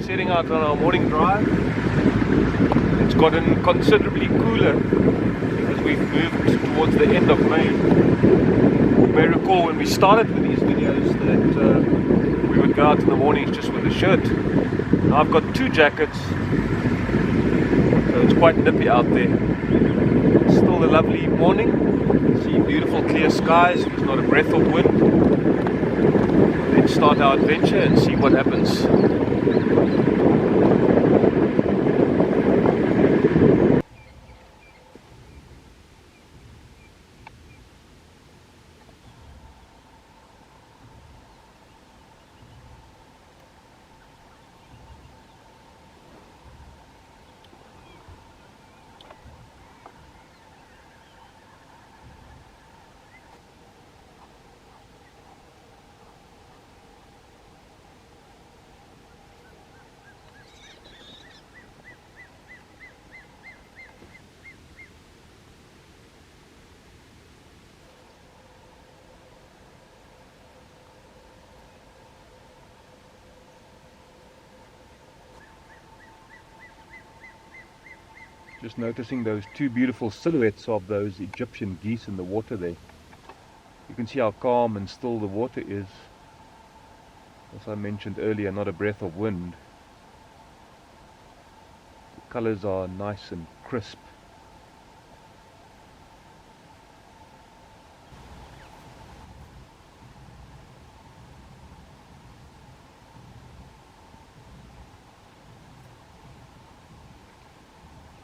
Setting out on our morning drive. It's gotten considerably cooler as we've moved towards the end of May. You may recall when we started with these videos that we would go out in the mornings just with a shirt. Now I've got 2 jackets, so it's quite nippy out there. It's still a lovely morning. See beautiful clear skies, there's not a breath of wind. Let's start our adventure and see what happens. Just noticing those 2 beautiful silhouettes of those Egyptian geese in the water there. You can see how calm and still the water is. As I mentioned earlier, not a breath of wind. The colors are nice and crisp.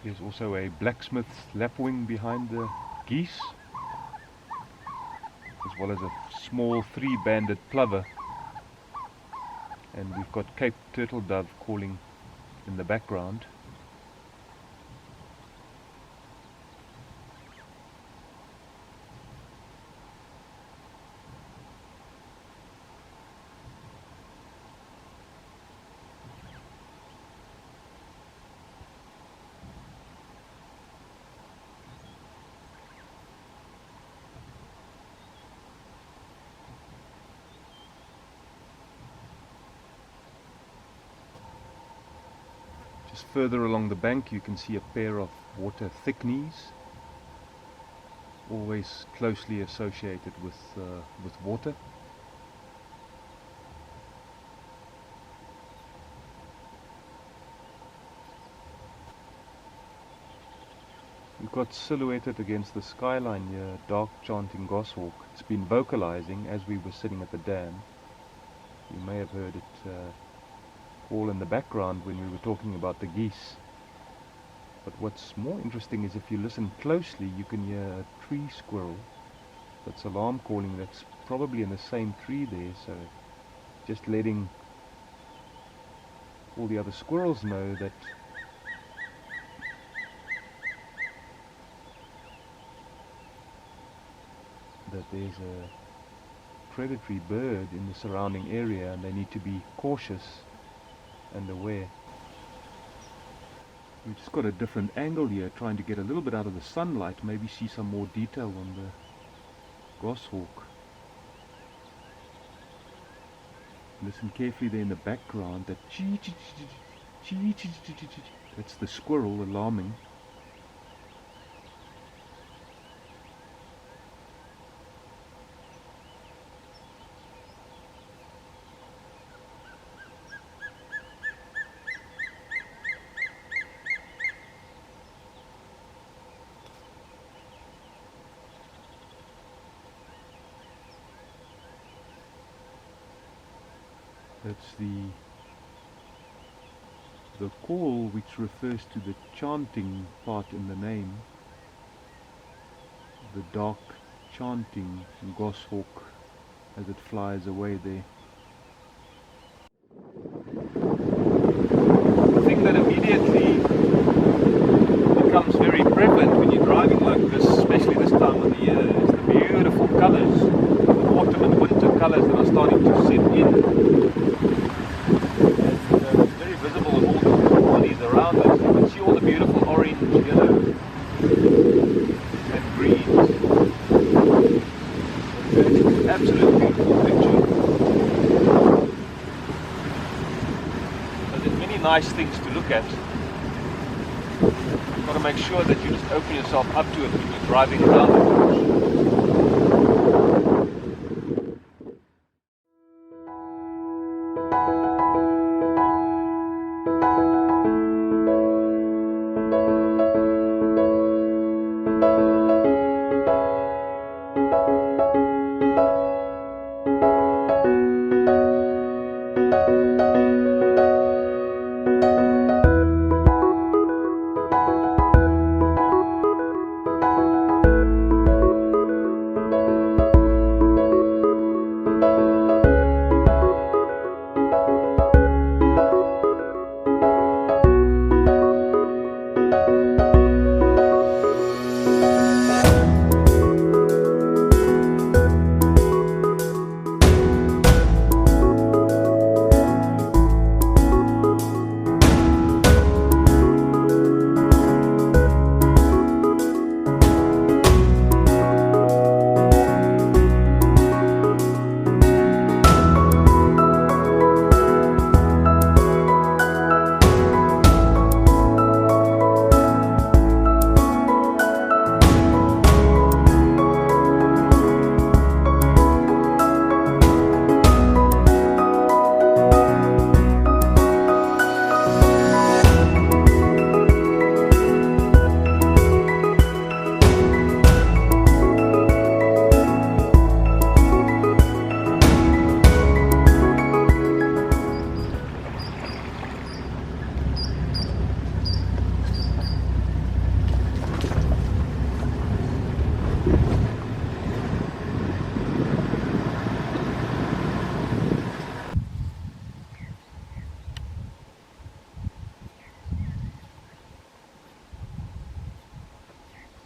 There's also a blacksmith's lapwing behind the geese, as well as a small 3-banded plover, and we've got Cape turtle dove calling in the background. Just further along the bank you can see a pair of water thickneys, always closely associated with water. We've got silhouetted against the skyline here, dark chanting goshawk. It's been vocalizing as we were sitting at the dam. You may have heard it all in the background when we were talking about the geese. But what's more interesting is if you listen closely, you can hear a tree squirrel that's alarm calling. That's probably in the same tree there, so just letting all the other squirrels know that there's a predatory bird in the surrounding area and they need to be cautious and aware. We've just got a different angle here, trying to get a little bit out of the sunlight, maybe see some more detail on the goshawk. Listen carefully there in the background, that chee chee chee chee chee chee chee chee. That's the squirrel alarming. That's the the call, which refers to the chanting part in the name, the dark chanting goshawk as it flies away there. The thing that immediately becomes very prevalent when you're driving like this, especially this time of the year, is the beautiful colours, the autumn and winter colours that are starting to set in. It's very visible in all the bodies around us. You can see all the beautiful orange, yellow and greens. It's an absolutely beautiful picture. So there's many nice things to look at. You've got to make sure that you just open yourself up to it when you're driving around the bush.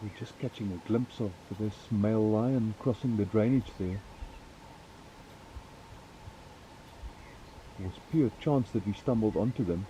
We're just catching a glimpse of this male lion crossing the drainage there. It was pure chance that we stumbled onto them.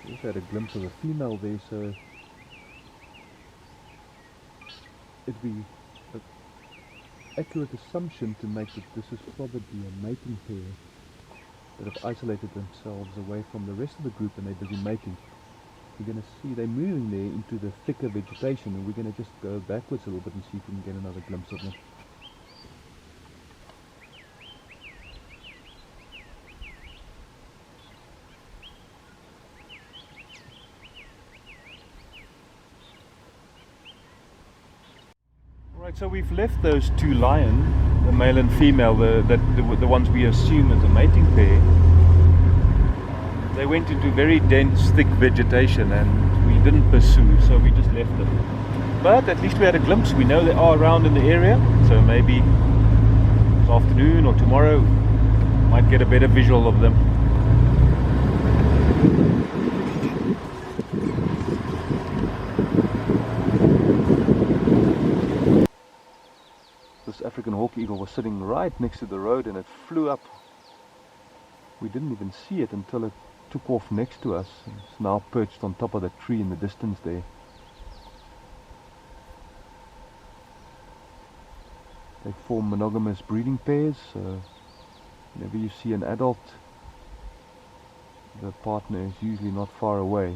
Also had a glimpse of a female there, so it'd be an accurate assumption to make that this is probably a mating pair that have isolated themselves away from the rest of the group and they're busy mating. We're going to see they're moving there into the thicker vegetation, and we're going to just go backwards a little bit and see if we can get another glimpse of them. Alright, so we've left those two lions, the male and female, the ones we assume as a mating pair. They went into very dense, thick vegetation and we didn't pursue, so we just left them. But at least we had a glimpse. We know they are around in the area, so maybe this afternoon or tomorrow might get a better visual of them. This African hawk eagle was sitting right next to the road and it flew up. We didn't even see it until it took off next to us. It's now perched on top of the tree in the distance there. They form monogamous breeding pairs, so whenever you see an adult, the partner is usually not far away.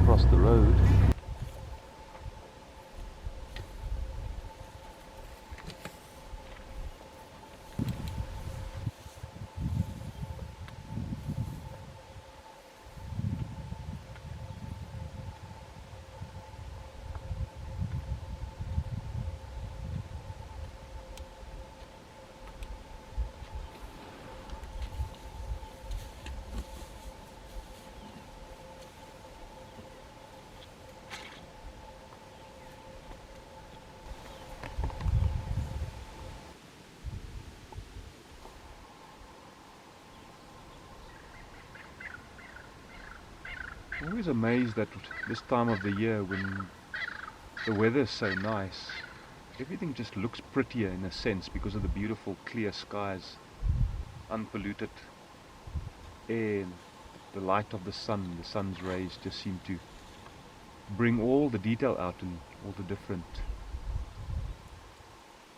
Across the road. I'm always amazed at this time of the year when the weather is so nice. Everything just looks prettier in a sense because of the beautiful clear skies, unpolluted air, the light of the sun's rays just seem to bring all the detail out and all the different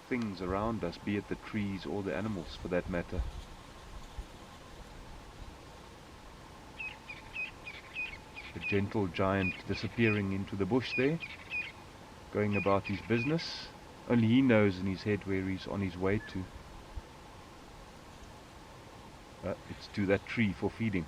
things around us, be it the trees or the animals for that matter. The gentle giant disappearing into the bush there, going about his business. Only he knows in his head where he's on his way to. It's to that tree for feeding.